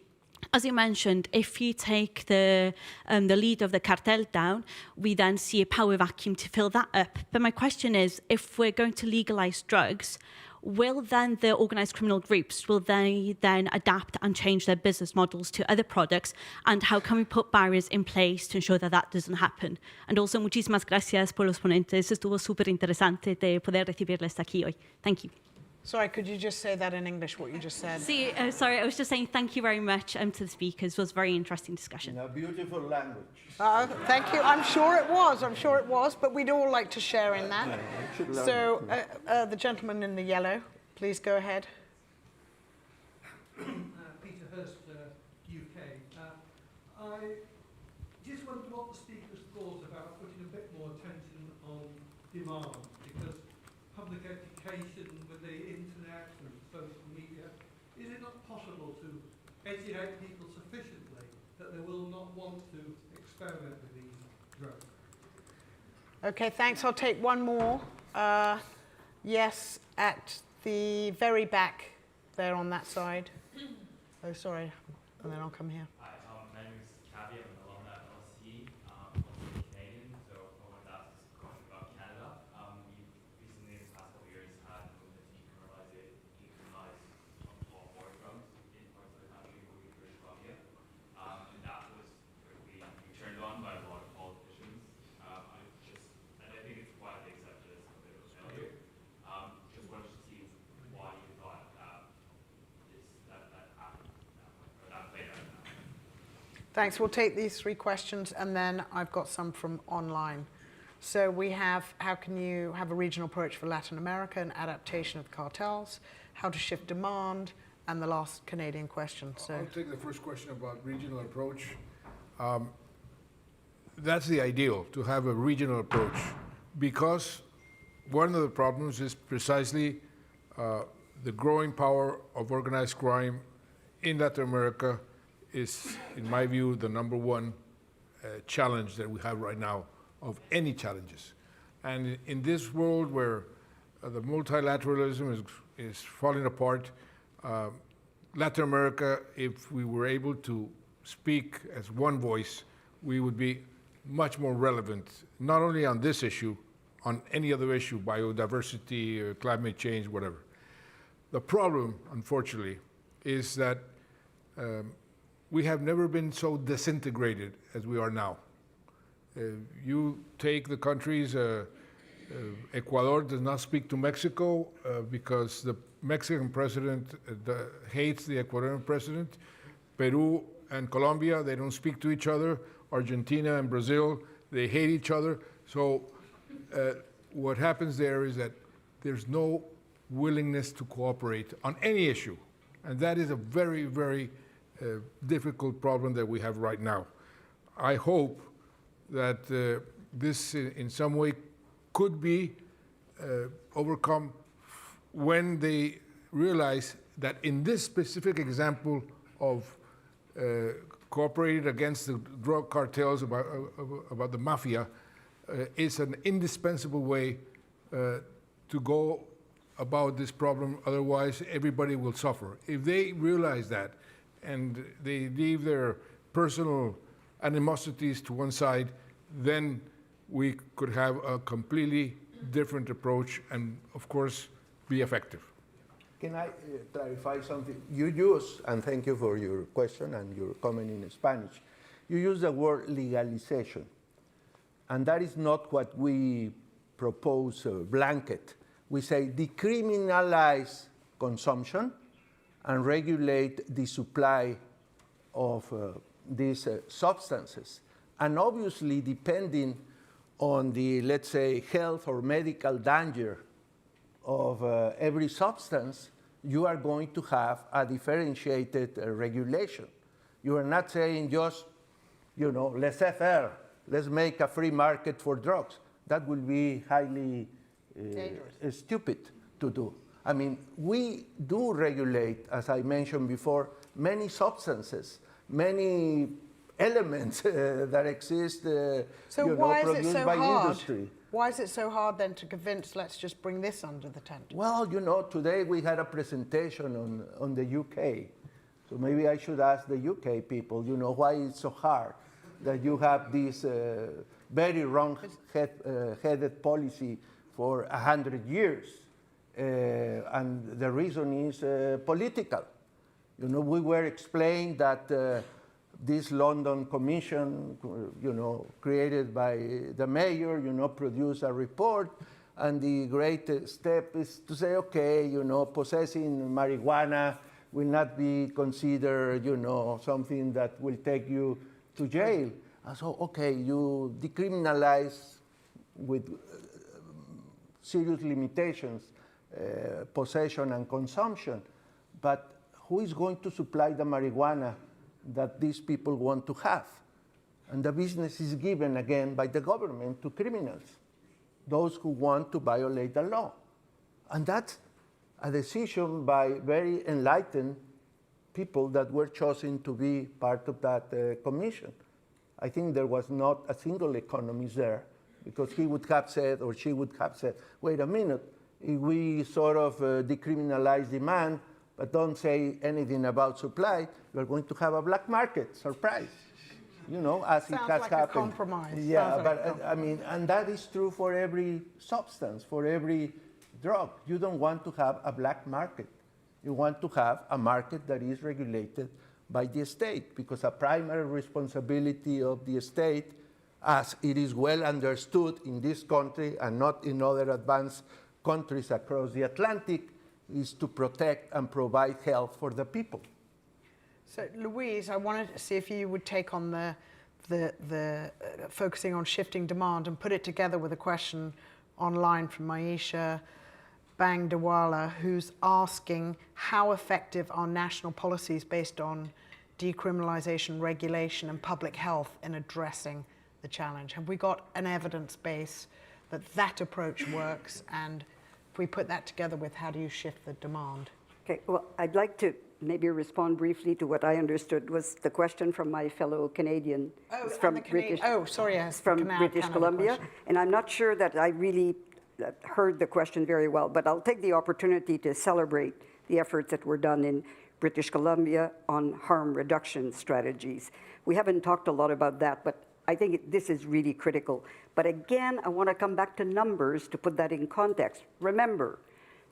as you mentioned, if you take the lead of the cartel down, we then see a power vacuum to fill that up. But my question is, if we're going to legalize drugs, will then the organized criminal groups, will they then adapt and change their business models to other products? And how can we put barriers in place to ensure that that doesn't happen? And also, muchísimas gracias por los ponentes. Estuvo súper interesante de poder recibirles aquí hoy. Thank you. Sorry, could you just say that in English, what you just said? Sorry, I was just saying thank you very much to the speakers. It was a very interesting discussion. In a beautiful language. Thank you. I'm sure it was, but we'd all like to share in that. So, the gentleman in the yellow, please go ahead. Peter Hurst, UK. I just wondered what the speakers thought about putting a bit more attention on demand, because public education with the internet and social media, is it not possible to educate people sufficiently that they will not want to experiment with these drugs? Okay, thanks. I'll take one more. Yes, at the very back there on that side. Oh, sorry. And then I'll come here. Hi, my name is Cavi. I'm an alumni at LSE. I'm also Canadian, so I wanted to ask a question about Canada. You recently, in the past couple of years, had a movement to decriminalize all drugs in parts of the country, including British Columbia. And that was quickly turned on by a lot of politicians. And I think it's widely accepted as a bit of a failure. Just wanted to see why you thought that happened, or that played out. Thanks. We'll take these three questions, and then I've got some from online. So we have, how can you have a regional approach for Latin America and adaptation of cartels, how to shift demand, and the last Canadian question. So I'll take the first question about regional approach. That's the ideal, to have a regional approach, because one of the problems is precisely the growing power of organized crime in Latin America is, in my view, the number one challenge that we have right now of any challenges. And in this world where the multilateralism is falling apart, Latin America, if we were able to speak as one voice, we would be much more relevant, not only on this issue, on any other issue, biodiversity, climate change, whatever. The problem, unfortunately, is that we have never been so disintegrated as we are now. You take the countries, Ecuador does not speak to Mexico because the Mexican president hates the Ecuadorian president. Peru and Colombia, they don't speak to each other. Argentina and Brazil, they hate each other. So what happens there is that there's no willingness to cooperate on any issue. And that is a very, very difficult problem that we have right now. I hope that this in some way could be overcome when they realize that in this specific example of cooperating against the drug cartels, about the mafia, is an indispensable way to go about this problem. Otherwise, everybody will suffer. If they realize that and they leave their personal animosities to one side, then we could have a completely different approach and, of course, be effective. Can I clarify something? You use, and thank you for your question and your comment in Spanish, you use the word legalization. And that is not what we propose blanket. We say decriminalize consumption and regulate the supply of these substances. And obviously, depending on the, let's say, health or medical danger of every substance, you are going to have a differentiated regulation. You are not saying just, laissez-faire, let's make a free market for drugs. That will be highly stupid to do. I mean, we do regulate, as I mentioned before, many substances, many elements that exist produced by industry. Why is it so hard then to convince, let's just bring this under the tent? Well, today we had a presentation on the UK. So maybe I should ask the UK people, why it's so hard that you have this very wrong-headed policy for 100 years. And the reason is political. We were explained that this London commission, created by the mayor, produced a report, and the great step is to say, okay, possessing marijuana will not be considered, something that will take you to jail. And so, okay, you decriminalize with serious limitations, possession and consumption, but who is going to supply the marijuana that these people want to have? And the business is given again by the government to criminals, those who want to violate the law. And that's a decision by very enlightened people that were chosen to be part of that commission. I think there was not a single economist there, because he would have said, or she would have said, wait a minute, if we sort of decriminalize demand, but don't say anything about supply, we're going to have a black market, surprise. As it has like happened. A compromise. Yeah, but I mean, and that is true for every substance, for every drug. You don't want to have a black market. You want to have a market that is regulated by the state, because a primary responsibility of the state, as it is well understood in this country and not in other advanced countries across the Atlantic, is to protect and provide health for the people. So, Louise, I wanted to see if you would take on the focusing on shifting demand and put it together with a question online from Maisha Bangdawala, who's asking how effective are national policies based on decriminalization, regulation, and public health in addressing the challenge? Have we got an evidence base that approach works? And if we put that together with how do you shift the demand? Okay, well, I'd like to maybe respond briefly to what I understood was the question from my fellow Canadian. From British Columbia. And I'm not sure that I really heard the question very well, but I'll take the opportunity to celebrate the efforts that were done in British Columbia on harm reduction strategies. We haven't talked a lot about that, but I think this is really critical. But again, I want to come back to numbers to put that in context. Remember,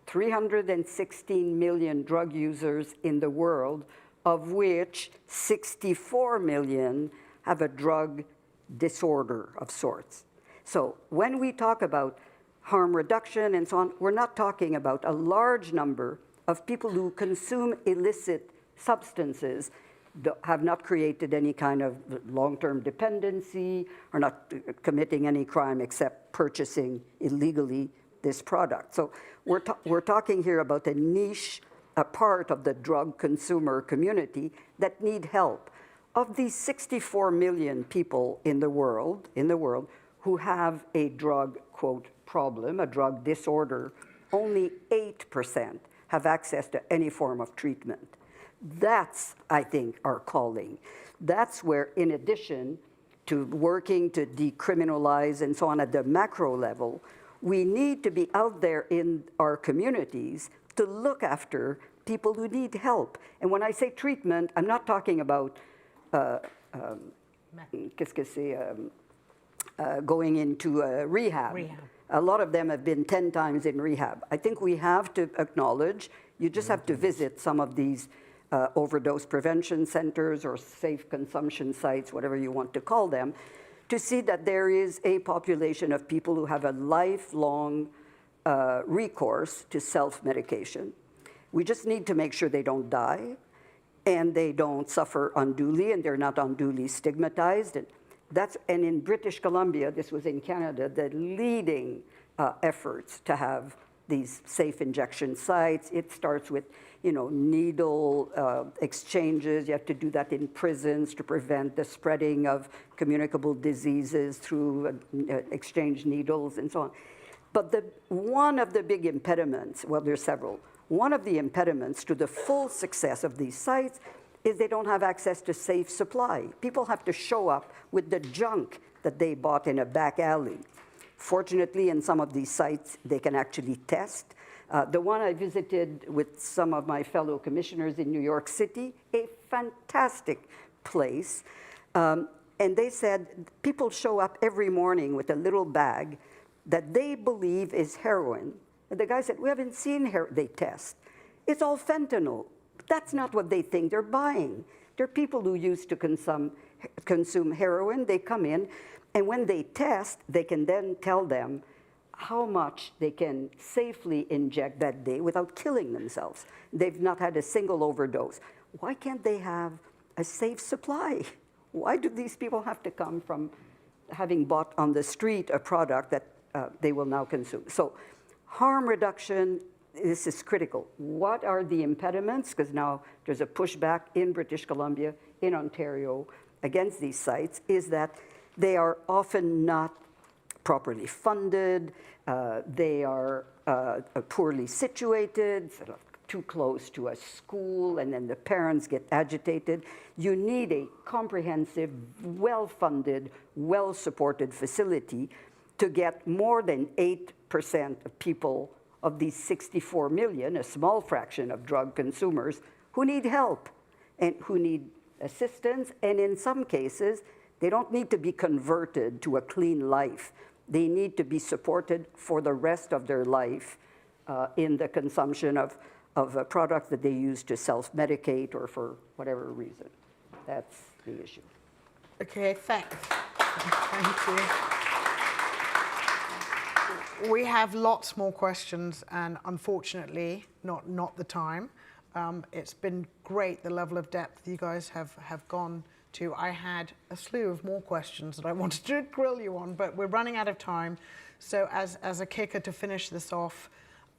316 million drug users in the world, of which 64 million have a drug disorder of sorts. So when we talk about harm reduction and so on, we're not talking about a large number of people who consume illicit substances, have not created any kind of long-term dependency, are not committing any crime except purchasing illegally this product. So we're talking here about a niche, a part of the drug consumer community that need help. Of these 64 million people in the world who have a drug, quote, problem, a drug disorder, only 8% have access to any form of treatment. That's, I think, our calling. That's where, in addition to working to decriminalize and so on at the macro level, we need to be out there in our communities to look after people who need help. And when I say treatment, I'm not talking about going into rehab. A lot of them have been 10 times in rehab. I think we have to acknowledge, you just have to visit some of these overdose prevention centers or safe consumption sites, whatever you want to call them, to see that there is a population of people who have a lifelong recourse to self-medication. We just need to make sure they don't die. and they don't suffer unduly, and they're not unduly stigmatized. And in British Columbia, this was in Canada, the leading efforts to have these safe injection sites. It starts with, needle exchanges. You have to do that in prisons to prevent the spreading of communicable diseases through exchange needles and so on. But one of the big impediments, well, there's several. One of the impediments to the full success of these sites is they don't have access to safe supply. People have to show up with the junk that they bought in a back alley. Fortunately, in some of these sites, they can actually test. The one I visited with some of my fellow commissioners in New York City, a fantastic place. And they said people show up every morning with a little bag that they believe is heroin. And the guy said, we haven't seen heroin. They test. It's all fentanyl. But that's not what they think they're buying. They're people who used to consume heroin. They come in, and when they test, they can then tell them how much they can safely inject that day without killing themselves. They've not had a single overdose. Why can't they have a safe supply? Why do these people have to come from having bought on the street a product that they will now consume? So harm reduction, this is critical. What are the impediments? Because now there's a pushback in British Columbia, in Ontario, against these sites, is that they are often not properly funded, they are poorly situated, sort of too close to a school, and then the parents get agitated. You need a comprehensive, well-funded, well-supported facility to get more than 8% of people, of these 64 million, a small fraction of drug consumers, who need help and who need assistance, and in some cases, they don't need to be converted to a clean life. They need to be supported for the rest of their life in the consumption of products that they use to self-medicate or for whatever reason. That's the issue. Okay, thanks. Thank you. We have lots more questions, and unfortunately, not the time. It's been great, the level of depth you guys have gone to. I had a slew of more questions that I wanted to grill you on, but we're running out of time. So as a kicker to finish this off,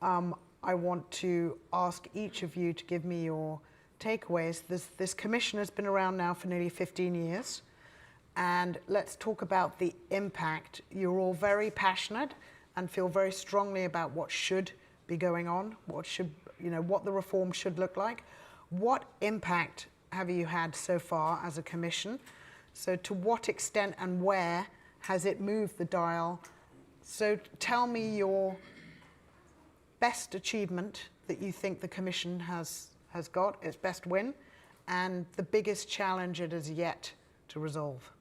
I want to ask each of you to give me your takeaways. This commission has been around now for nearly 15 years, and let's talk about the impact. You're all very passionate and feel very strongly about what should be going on, what the reform should look like. What impact have you had so far as a commission? So to what extent and where has it moved the dial? So tell me your best achievement that you think the commission has got, its best win, and the biggest challenge it has yet to resolve.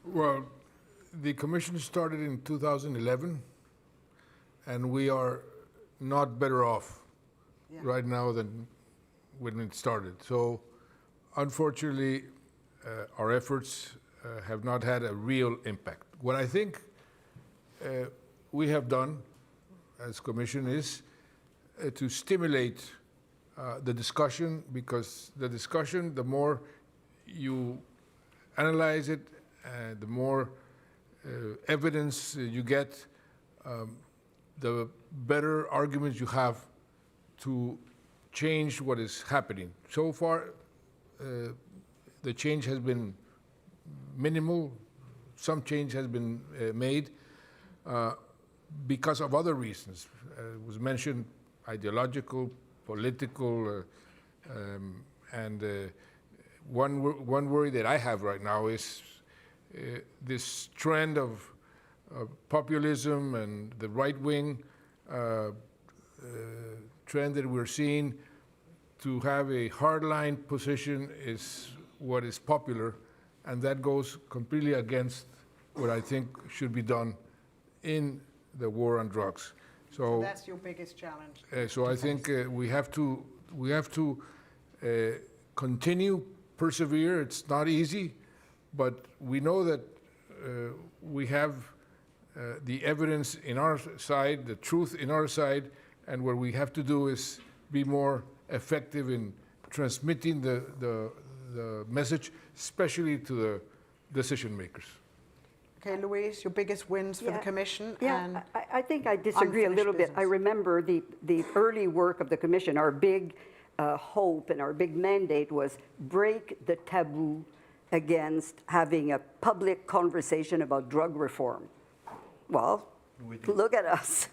Well, the commission started in 2011, and we are not better off right now than when it started. So unfortunately, our efforts have not had a real impact. What I think we have done as Commission is to stimulate the discussion, because the discussion, the more you analyze it, the more evidence you get, the better arguments you have to change what is happening. So far, the change has been minimal. Some change has been made because of other reasons. It was mentioned ideological, political, and one worry that I have right now is this trend of populism and the right-wing trend that we're seeing. To have a hardline position is what is popular, and that goes completely against what I think should be done in the war on drugs. So that's your biggest challenge. So I think we have to continue, persevere. It's not easy, but we know that we have the evidence in our side, the truth in our side, and what we have to do is be more effective in transmitting the message, especially to the decision makers. Okay, Louise, your biggest wins for the Commission? Yeah, and I think I disagree a unfinished little bit. I business. remember the early work of the Commission, our big hope and our big mandate was break the taboo against having a public conversation about drug reform. Well, look at us.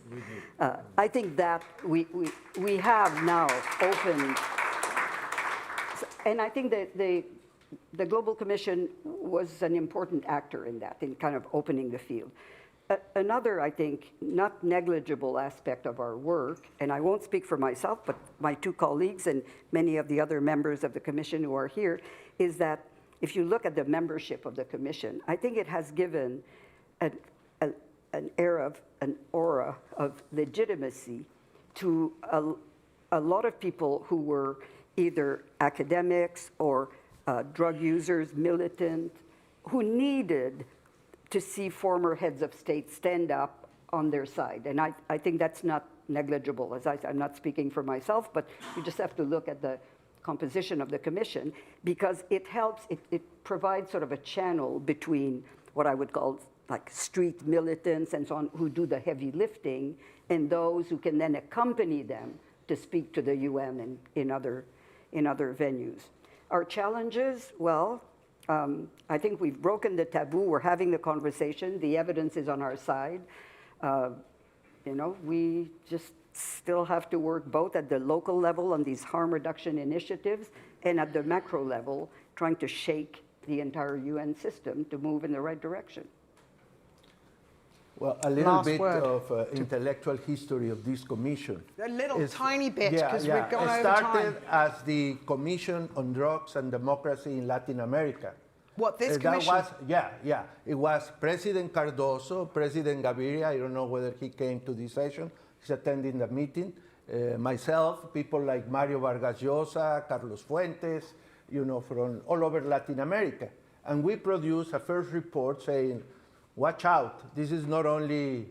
I think that we have now opened, and I think that the Global Commission was an important actor in that, in kind of opening the field. Another, I think, not negligible aspect of our work, and I won't speak for myself, but my two colleagues and many of the other members of the Commission who are here, is that if you look at the membership of the Commission, I think it has given an aura of legitimacy to a lot of people who were either academics or drug users, militant, who needed to see former heads of state stand up on their side. And I think that's not negligible. I'm not speaking for myself, but you just have to look at the composition of the Commission, because it helps, it provides sort of a channel between what I would call like street militants and so on, who do the heavy lifting, and those who can then accompany them to speak to the UN and in other venues. Our challenges, well, I think we've broken the taboo. We're having the conversation. The evidence is on our side. We just still have to work both at the local level on these harm reduction initiatives and at the macro level, trying to shake the entire UN system to move in the right direction. Well, a little Last bit word. of intellectual history of this commission. A little tiny bit, because yeah. we've gone It over started time. as the Commission on Drugs and Democracy in Latin America. What, this That commission? was, yeah. It was President Cardoso, President Gaviria. I don't know whether he came to this session. He's attending the meeting. Myself, people like Mario Vargas Llosa, Carlos Fuentes, from all over Latin America. And we produced a first report saying, watch out, this is not only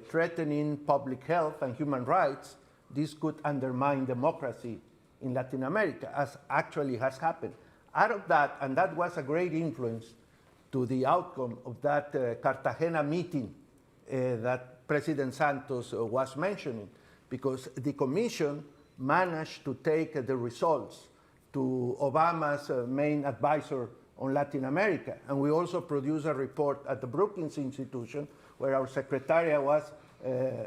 threatening public health and human rights, this could undermine democracy in Latin America, as actually has happened. Out of that, and that was a great influence to the outcome of that Cartagena meeting that President Santos was mentioning, because the Commission managed to take the results to Obama's main advisor on Latin America. And we also produced a report at the Brookings Institution, where our secretary was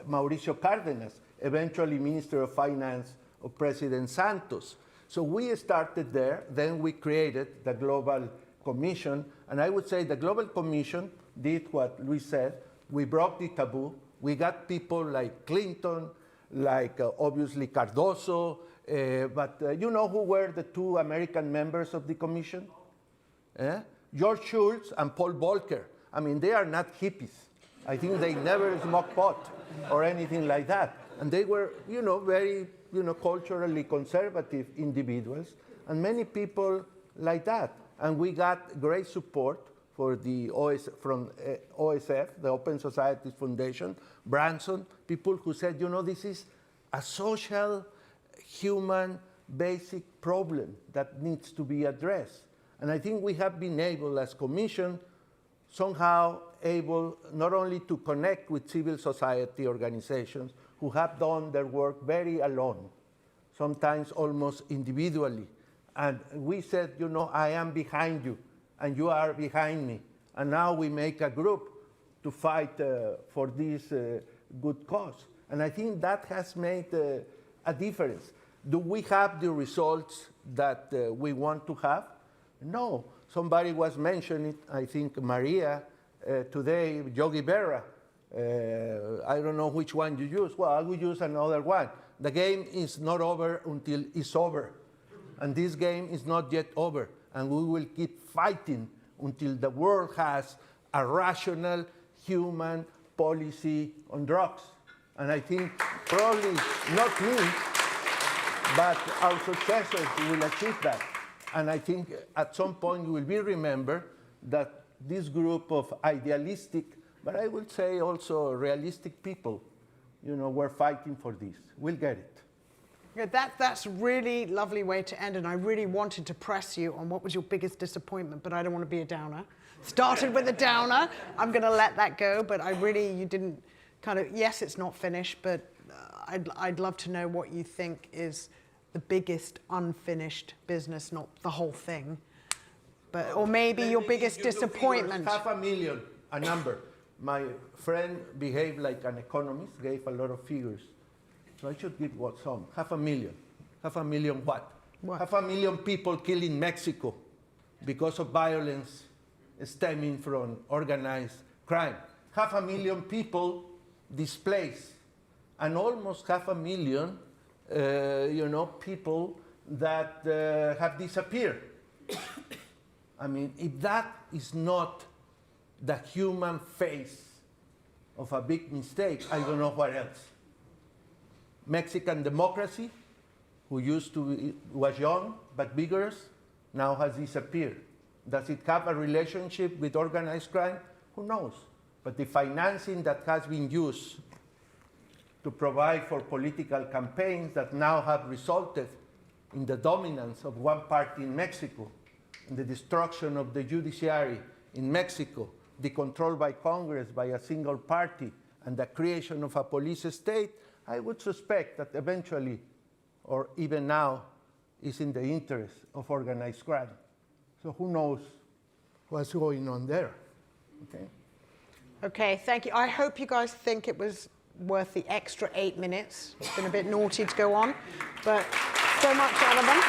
Mauricio Cárdenas, eventually Minister of Finance of President Santos. So we started there, then we created the Global Commission, and I would say the Global Commission did what Luis said. We broke the taboo. We got people like Clinton, like obviously Cardoso, but you know who were the two American members of the Commission? George Shultz and Paul Volcker. I mean, they are not hippies. I think they never smoked pot or anything like that. And they were, very, culturally conservative individuals, and many people like that. And we got great support for the from OSF, the Open Societies Foundation, Branson, people who said, this is a social, human, basic problem that needs to be addressed. And I think we have been able, as Commission, somehow able not only to connect with civil society organizations who have done their work very alone, sometimes almost individually. And we said, I am behind you, and you are behind me. And now we make a group to fight for this good cause. And I think that has made a difference. Do we have the results that we want to have? No. Somebody was mentioning, I think Maria today, Yogi Berra. I don't know which one you use. Well, I will use another one. The game is not over until it's over. And this game is not yet over. And we will keep fighting until the world has a rational human policy on drugs. And I think probably not me, but our successors will achieve that. And I think at some point you will be remembered that this group of idealistic, but I would say also realistic people, we're fighting for this. We'll get it. Yeah, that's a really lovely way to end, and I really wanted to press you on what was your biggest disappointment, but I don't want to be a downer. Started with a downer. I'm going to let that go, but you didn't kind of, yes, it's not finished, but I'd love to know what you think is the biggest unfinished business, not the whole thing, but, or maybe your biggest disappointment. 500,000, a number. My friend behaved like an economist, gave a lot of figures. So I should give what some, 500,000. 500,000 what? 500,000 people killed in Mexico because of violence stemming from organized crime. 500,000 people displaced, and almost 500,000, people that have disappeared. I mean, if that is not the human face of a big mistake, I don't know what else. Mexican democracy, who was young but vigorous, now has disappeared. Does it have a relationship with organized crime? Who knows? But the financing that has been used to provide for political campaigns that now have resulted in the dominance of one party in Mexico, in the destruction of the judiciary in Mexico, the control by Congress by a single party, and the creation of a police state, I would suspect that eventually, or even now, is in the interest of organized crime. So who knows what's going on there, okay? Okay, thank you. I hope you guys think it was worth the extra 8 minutes. It's been a bit naughty to go on, but so much, Oliver.